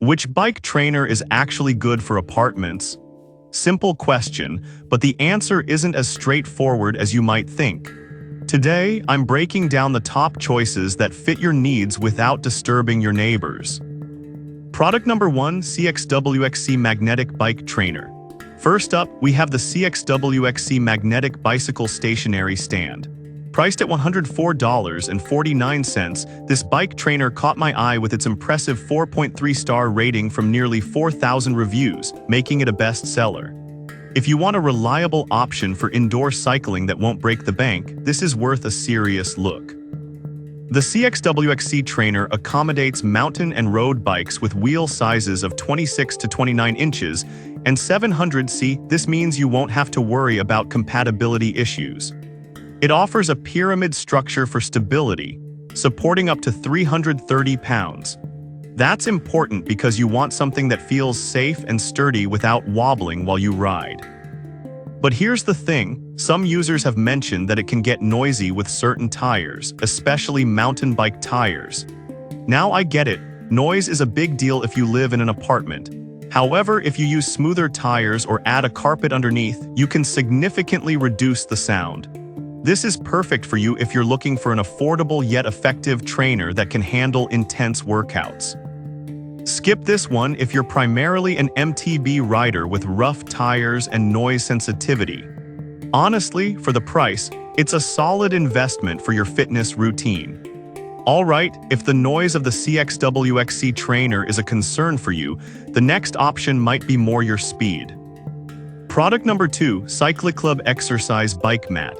Which bike trainer is actually good for apartments? Simple question, but the answer isn't as straightforward as you might think. Today, I'm breaking down the top choices that fit your needs without disturbing your neighbors. Product number 1, CXWXC Magnetic Bike Trainer. First up, we have the CXWXC Magnetic Bicycle Stationary Stand. Priced at $104.49, this bike trainer caught my eye with its impressive 4.3-star rating from nearly 4,000 reviews, making it a bestseller. If you want a reliable option for indoor cycling that won't break the bank, this is worth a serious look. The CXWXC trainer accommodates mountain and road bikes with wheel sizes of 26 to 29 inches and 700cc. This means you won't have to worry about compatibility issues. It offers a pyramid structure for stability, supporting up to 330 pounds. That's important because you want something that feels safe and sturdy without wobbling while you ride. But here's the thing, some users have mentioned that it can get noisy with certain tires, especially mountain bike tires. Now I get it, noise is a big deal if you live in an apartment. However, if you use smoother tires or add a carpet underneath, you can significantly reduce the sound. This is perfect for you if you're looking for an affordable yet effective trainer that can handle intense workouts. Skip this one if you're primarily an MTB rider with rough tires and noise sensitivity. Honestly, for the price, it's a solid investment for your fitness routine. Alright, if the noise of the CXWXC trainer is a concern for you, the next option might be more your speed. Product number 2, Cycliclub Exercise Bike Mat.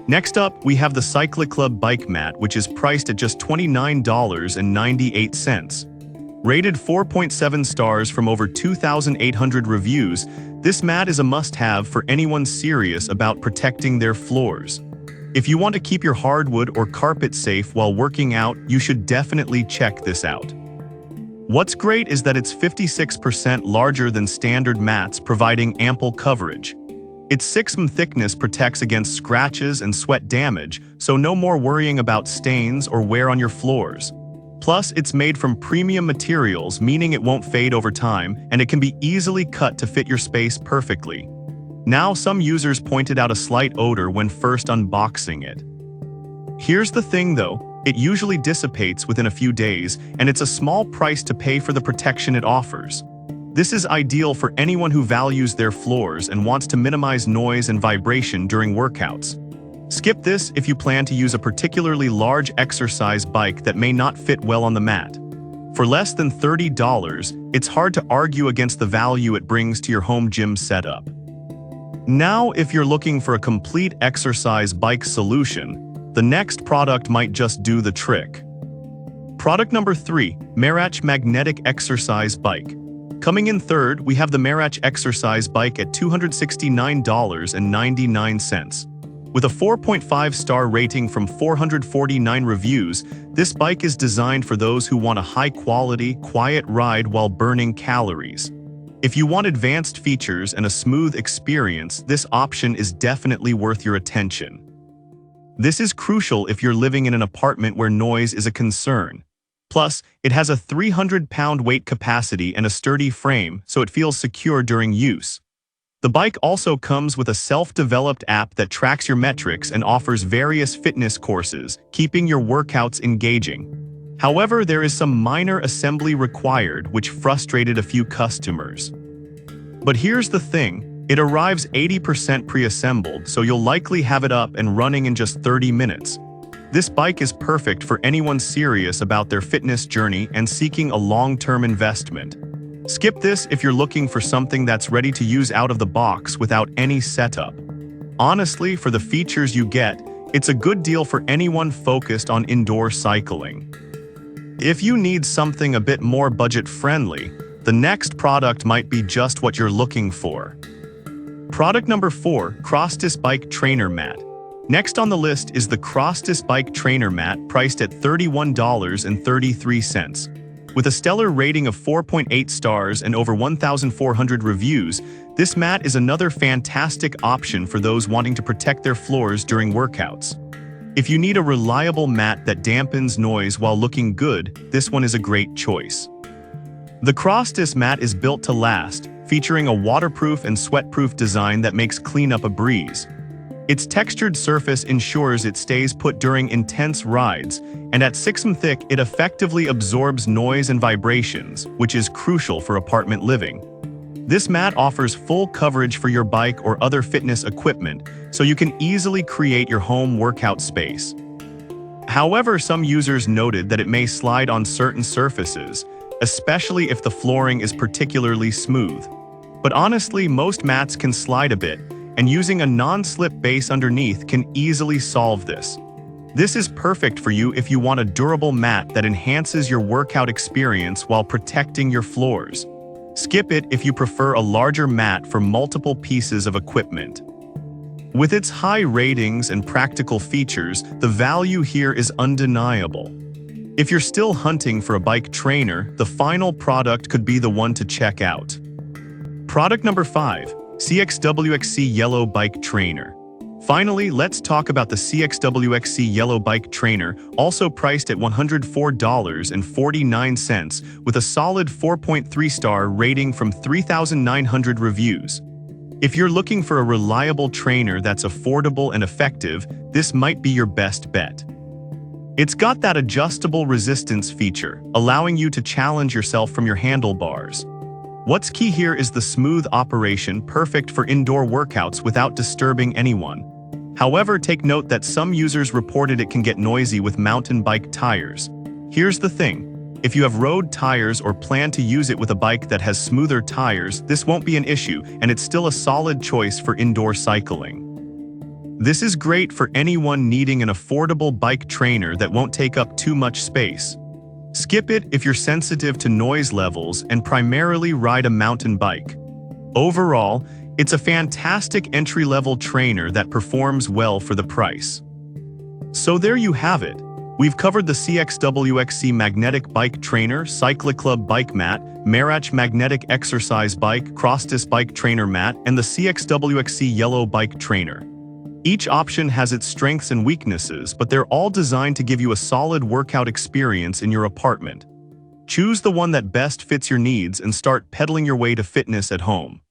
Next up, we have the Cycliclub Bike Mat, which is priced at just $29.98. Rated 4.7 stars from over 2,800 reviews, this mat is a must-have for anyone serious about protecting their floors. If you want to keep your hardwood or carpet safe while working out, you should definitely check this out. What's great is that it's 56% larger than standard mats, providing ample coverage. Its 6mm thickness protects against scratches and sweat damage, so no more worrying about stains or wear on your floors. Plus, it's made from premium materials, meaning it won't fade over time, and it can be easily cut to fit your space perfectly. Now, some users pointed out a slight odor when first unboxing it. Here's the thing though, it usually dissipates within a few days, and it's a small price to pay for the protection it offers. This is ideal for anyone who values their floors and wants to minimize noise and vibration during workouts. Skip this if you plan to use a particularly large exercise bike that may not fit well on the mat. For less than $30, it's hard to argue against the value it brings to your home gym setup. Now, if you're looking for a complete exercise bike solution, the next product might just do the trick. Product number 3, Marach Magnetic Exercise Bike. Coming in third, we have the Marach Exercise Bike at $269.99. With a 4.5-star rating from 449 reviews, this bike is designed for those who want a high-quality, quiet ride while burning calories. If you want advanced features and a smooth experience, this option is definitely worth your attention. This is crucial if you're living in an apartment where noise is a concern. Plus, it has a 300-pound weight capacity and a sturdy frame, so it feels secure during use. The bike also comes with a self-developed app that tracks your metrics and offers various fitness courses, keeping your workouts engaging. However, there is some minor assembly required, which frustrated a few customers. But here's the thing, it arrives 80% pre-assembled, so you'll likely have it up and running in just 30 minutes. This bike is perfect for anyone serious about their fitness journey and seeking a long-term investment. Skip this if you're looking for something that's ready to use out of the box without any setup. Honestly, for the features you get, it's a good deal for anyone focused on indoor cycling. If you need something a bit more budget-friendly, the next product might be just what you're looking for. Product number 4, Crostis Bike Trainer Mat. Next on the list is the Crostis Bike Trainer Mat, priced at $31.33. With a stellar rating of 4.8 stars and over 1,400 reviews, this mat is another fantastic option for those wanting to protect their floors during workouts. If you need a reliable mat that dampens noise while looking good, this one is a great choice. The Crossdis mat is built to last, featuring a waterproof and sweat-proof design that makes cleanup a breeze. Its textured surface ensures it stays put during intense rides, and at 6 mm thick, it effectively absorbs noise and vibrations, which is crucial for apartment living. This mat offers full coverage for your bike or other fitness equipment, so you can easily create your home workout space. However, some users noted that it may slide on certain surfaces, especially if the flooring is particularly smooth. But honestly, most mats can slide a bit, and using a non-slip base underneath can easily solve this. This is perfect for you if you want a durable mat that enhances your workout experience while protecting your floors. Skip it if you prefer a larger mat for multiple pieces of equipment. With its high ratings and practical features, the value here is undeniable. If you're still hunting for a bike trainer, the final product could be the one to check out. Product number 5. CXWXC Yellow Bike Trainer. Finally, let's talk about the CXWXC Yellow Bike Trainer, also priced at $104.49, with a solid 4.3-star rating from 3,900 reviews. If you're looking for a reliable trainer that's affordable and effective, this might be your best bet. It's got that adjustable resistance feature, allowing you to challenge yourself from your handlebars. What's key here is the smooth operation, perfect for indoor workouts without disturbing anyone. However, take note that some users reported it can get noisy with mountain bike tires. Here's the thing. If you have road tires or plan to use it with a bike that has smoother tires, this won't be an issue, and it's still a solid choice for indoor cycling. This is great for anyone needing an affordable bike trainer that won't take up too much space. Skip it if you're sensitive to noise levels and primarily ride a mountain bike. Overall, it's a fantastic entry-level trainer that performs well for the price. So there you have it. We've covered the CXWXC Magnetic Bike Trainer, Cycliclub Bike Mat, Marach Magnetic Exercise Bike, Crossdis Bike Trainer Mat, and the CXWXC Yellow Bike Trainer. Each option has its strengths and weaknesses, but they're all designed to give you a solid workout experience in your apartment. Choose the one that best fits your needs and start pedaling your way to fitness at home.